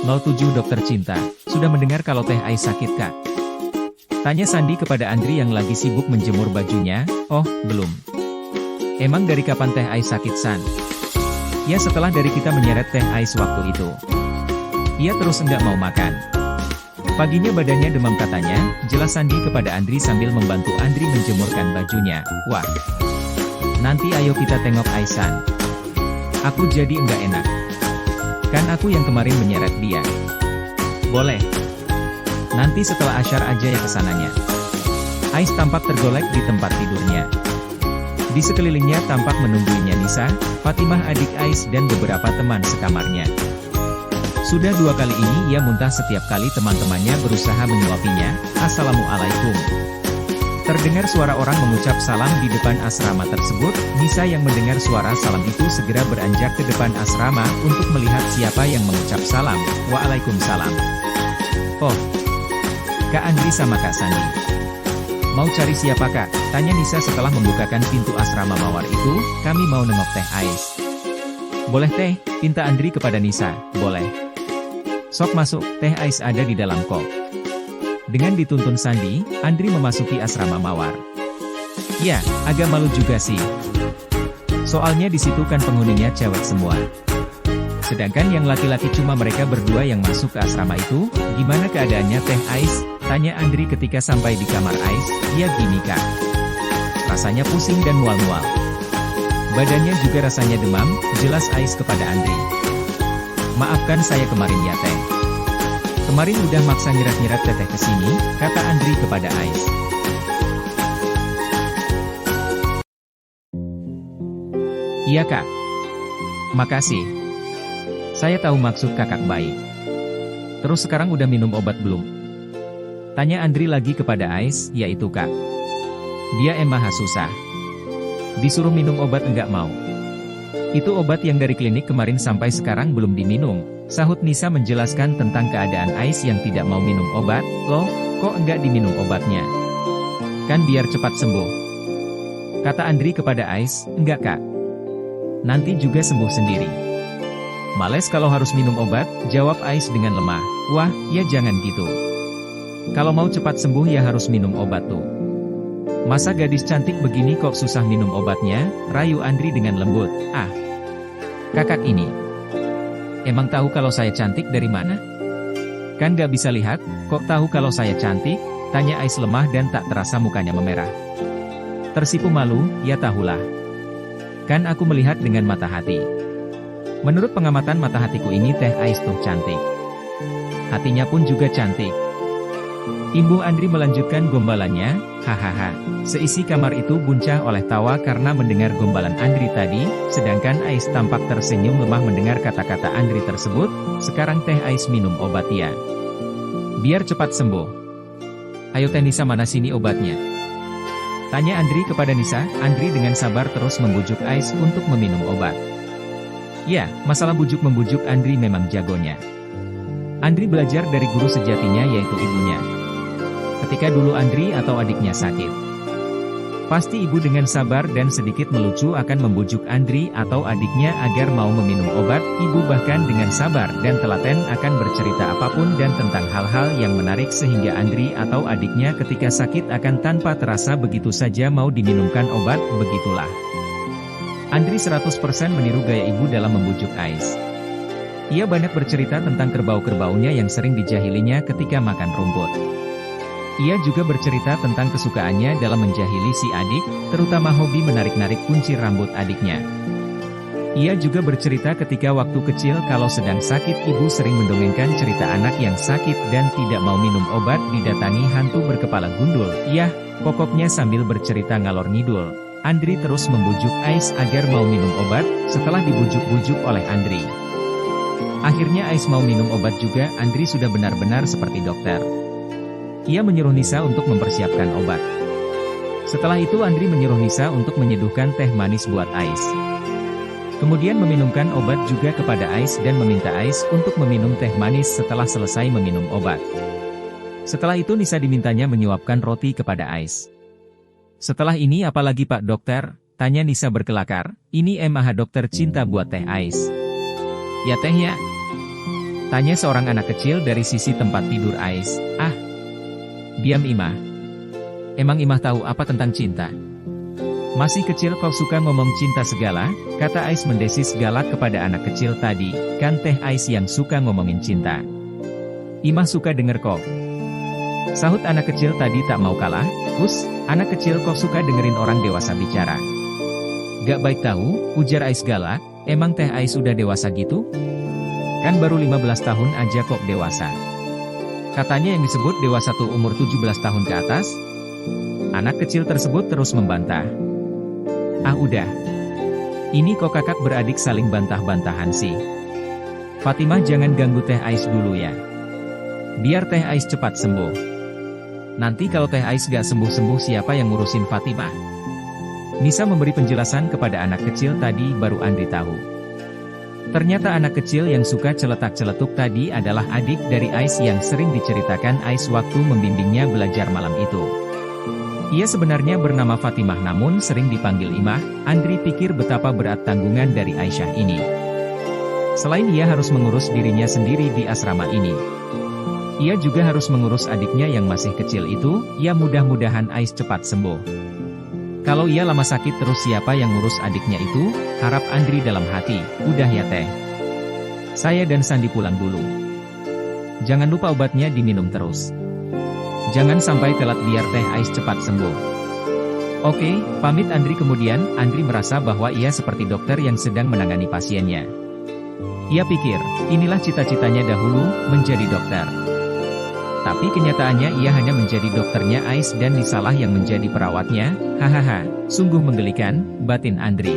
07 Dokter Cinta, sudah mendengar kalau Teh Ais sakit kak? Tanya Sandi kepada Andri yang lagi sibuk menjemur bajunya. Oh, belum. Emang dari kapan Teh Ais sakit San? Ya setelah dari kita menyeret Teh Ais waktu itu. Ia terus enggak mau makan. Paginya badannya demam katanya, jelas Sandi kepada Andri sambil membantu Andri menjemurkan bajunya. Wah. Nanti ayo kita tengok Aisan. Aku jadi enggak enak. Kan aku yang kemarin menyeret dia. Boleh. Nanti setelah asyar aja ya kesananya. Ais tampak tergolek di tempat tidurnya. Di sekelilingnya tampak menungguinya Nisa, Fatimah adik Ais dan beberapa teman sekamarnya. Sudah 2 kali ini ia muntah setiap kali teman-temannya berusaha menyuapinya. Assalamualaikum. Terdengar suara orang mengucap salam di depan asrama tersebut. Nisa yang mendengar suara salam itu segera beranjak ke depan asrama untuk melihat siapa yang mengucap salam. Waalaikumsalam. Oh, Kak Andri sama Kak Sandi. Mau cari siapa Kak? Tanya Nisa setelah membukakan pintu asrama Mawar itu. Kami mau nengok Teh Ais. Boleh Teh? Pinta Andri kepada Nisa. Boleh. Sok masuk, Teh Ais ada di dalam kok. Dengan dituntun Sandi, Andri memasuki asrama Mawar. Ya, agak malu juga sih. Soalnya di situ kan penghuninya cewek semua. Sedangkan yang laki-laki cuma mereka berdua yang masuk ke asrama itu. Gimana keadaannya Teh Ais? Tanya Andri ketika sampai di kamar Ais. Ya gini Kak. Rasanya pusing dan mual-mual. Badannya juga rasanya demam, jelas Ais kepada Andri. Maafkan saya kemarin ya Teh. Kemarin udah maksa nyirat-nyirat Teteh ke sini, kata Andri kepada Ais. Iya Kak. Makasih. Saya tahu maksud Kakak baik. Terus sekarang udah minum obat belum? Tanya Andri lagi kepada Ais. Yaitu Kak. Dia emang susah. Disuruh minum obat enggak mau. Itu obat yang dari klinik kemarin sampai sekarang belum diminum. Sahut Nisa menjelaskan tentang keadaan Ais yang tidak mau minum obat. Loh, kok enggak diminum obatnya? Kan biar cepat sembuh. Kata Andri kepada Ais. Enggak Kak. Nanti juga sembuh sendiri. Males kalau harus minum obat, jawab Ais dengan lemah. Wah, ya jangan gitu. Kalau mau cepat sembuh ya harus minum obat tuh. Masa gadis cantik begini kok susah minum obatnya? Rayu Andri dengan lembut. Ah, kakak ini. Emang tahu kalau saya cantik dari mana? Kan gak bisa lihat, kok tahu kalau saya cantik? Tanya Ais lemah dan tak terasa mukanya memerah. Tersipu malu, ya tahulah. Kan aku melihat dengan mata hati. Menurut pengamatan mata hatiku ini Teh Ais tuh cantik. Hatinya pun juga cantik. Imbu Andri melanjutkan gombalannya. Hahaha. Seisi kamar itu buncah oleh tawa karena mendengar gombalan Andri tadi, sedangkan Ais tampak tersenyum lemah mendengar kata-kata Andri tersebut. Sekarang Teh Ais minum obat ya. Biar cepat sembuh. Ayo Teh Nisa mana sini obatnya? Tanya Andri kepada Nisa. Andri dengan sabar terus membujuk Ais untuk meminum obat. Ya, masalah bujuk-membujuk Andri memang jagonya. Andri belajar dari guru sejatinya yaitu ibunya. Ketika dulu Andri atau adiknya sakit, pasti ibu dengan sabar dan sedikit melucu akan membujuk Andri atau adiknya agar mau meminum obat. Ibu bahkan dengan sabar dan telaten akan bercerita apapun dan tentang hal-hal yang menarik sehingga Andri atau adiknya ketika sakit akan tanpa terasa begitu saja mau diminumkan obat. Begitulah. Andri 100% meniru gaya ibu dalam membujuk Ais. Ia banyak bercerita tentang kerbau-kerbaunya yang sering dijahilinya ketika makan rumput. Ia juga bercerita tentang kesukaannya dalam menjahili si adik, terutama hobi menarik-narik kuncir rambut adiknya. Ia juga bercerita ketika waktu kecil kalau sedang sakit ibu sering mendongengkan cerita anak yang sakit dan tidak mau minum obat didatangi hantu berkepala gundul. Yah, pokoknya sambil bercerita ngalor ngidul, Andri terus membujuk Ais agar mau minum obat. Setelah dibujuk-bujuk oleh Andri, akhirnya Ais mau minum obat juga. Andri sudah benar-benar seperti dokter. Ia menyuruh Nisa untuk mempersiapkan obat. Setelah itu Andri menyuruh Nisa untuk menyeduhkan teh manis buat Ais. Kemudian meminumkan obat juga kepada Ais dan meminta Ais untuk meminum teh manis setelah selesai meminum obat. Setelah itu Nisa dimintanya menyuapkan roti kepada Ais. Setelah ini apalagi Pak Dokter? Tanya Nisa berkelakar. Ini Dokter Cinta buat Teh Ais. Ya Teh ya. Tanya seorang anak kecil dari sisi tempat tidur Ais. Ah, diam Imah. Emang Imah tahu apa tentang cinta? Masih kecil kau suka ngomong cinta segala, kata Ais mendesis galak kepada anak kecil tadi, kan teh Ais yang suka ngomongin cinta. Imah suka denger kok. Sahut anak kecil tadi tak mau kalah, Us, anak kecil kok suka dengerin orang dewasa bicara. Gak baik tahu, ujar Ais galak, emang teh Ais udah dewasa gitu? Kan baru 15 tahun aja kok dewasa. Katanya yang disebut dewasa tuh umur 17 tahun ke atas. Anak kecil tersebut terus membantah. Ah udah. Ini kok kakak beradik saling bantah-bantahan sih. Fatimah jangan ganggu teh Ais dulu ya. Biar teh Ais cepat sembuh. Nanti kalau teh Ais gak sembuh-sembuh siapa yang ngurusin Fatimah? Nisa memberi penjelasan kepada anak kecil tadi baru Andri tahu. Ternyata anak kecil yang suka celetak-celetuk tadi adalah adik dari Ais yang sering diceritakan Ais waktu membimbingnya belajar malam itu. Ia sebenarnya bernama Fatimah namun sering dipanggil Imah. Andri pikir betapa berat tanggungan dari Aisyah ini. Selain ia harus mengurus dirinya sendiri di asrama ini, ia juga harus mengurus adiknya yang masih kecil itu. Ya mudah-mudahan Ais cepat sembuh. Kalau ia lama sakit terus siapa yang ngurus adiknya itu? Harap Andri dalam hati. Udah ya teh. Saya dan Sandi pulang dulu. Jangan lupa obatnya diminum terus. Jangan sampai telat biar teh Ais cepat sembuh. Oke, pamit Andri. Kemudian, Andri merasa bahwa ia seperti dokter yang sedang menangani pasiennya. Ia pikir, inilah cita-citanya dahulu, menjadi dokter. Tapi kenyataannya ia hanya menjadi dokternya Ais dan Nisalah yang menjadi perawatnya. Hahaha, sungguh menggelikan, batin Andri.